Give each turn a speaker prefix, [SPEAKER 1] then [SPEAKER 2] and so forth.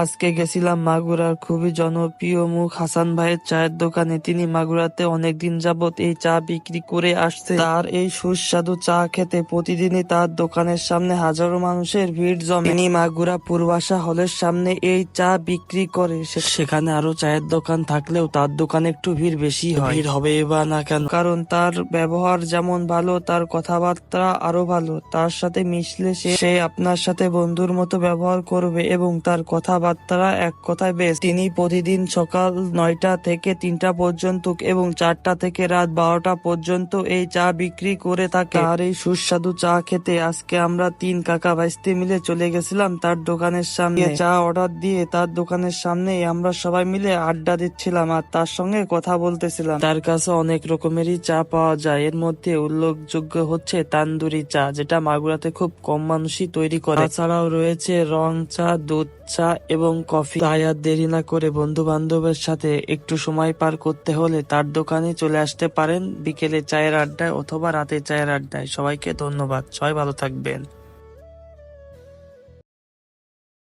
[SPEAKER 1] আজকে গেছিলাম মাগুরার খুবই জনপ্রিয় মুখ হাসান ভাইয়ের চায়ের দোকানে। তিনি মাগুরাতে অনেকদিন যাবত এই চা বিক্রি করে আসছে। তার এই সুস্বাদু চা খেতে প্রতিদিনই তার দোকানের সামনে হাজারো মানুষের ভিড় জমে। তিনি মাগুরা পূর্বাশা হলের সামনে এই চা বিক্রি করে। সেখানে আরো চায়ের দোকান থাকলেও তার দোকানে একটু ভিড় বেশি হয়। ভিড় হবে বা না কেন, কারণ তার ব্যবহার যেমন ভালো, তার কথাবার্তা আরো ভালো। তার সাথে মিশলে সে আপনার সাথে বন্ধুর মতো ব্যবহার করবে এবং তার কথাবার্তা এক কথায় বেশ। তিনি প্রতিদিন সকাল 9টা থেকে 3টা পর্যন্ত এবং 4টা থেকে রাত 12টা পর্যন্ত এই চা বিক্রি করে থাকে। তার এই সুস্বাদু চা খেতে আজকে আমরা 3 কাকা ভাইস্তে মিলে চলে গেছিলাম তার দোকানের সামনে। চা অর্ডার দিয়ে তার দোকানের সামনেই আমরা সবাই মিলে আড্ডা দিচ্ছিলাম আর তার সঙ্গে কথা বলতেছিলাম। তার কাছে অনেক রকমেরই চা পাওয়া যায়, এর মধ্যে উল্লেখযোগ্য হচ্ছে তান্দুরি চা, যেটা মাগুরাতে খুব কম মানুষই তৈরি করে। তাছাড়াও রয়েছে রং চা, দুধ চা এবং কফি। তাই আর দেরি না করে বন্ধু বান্ধবের সাথে একটু সময় পার করতে হলে তার দোকানে চলে আসতে পারেন বিকেলে চায়ের আড্ডায় অথবা রাতে চায়ের আড্ডায়। সবাইকে ধন্যবাদ, সবাই ভালো থাকবেন।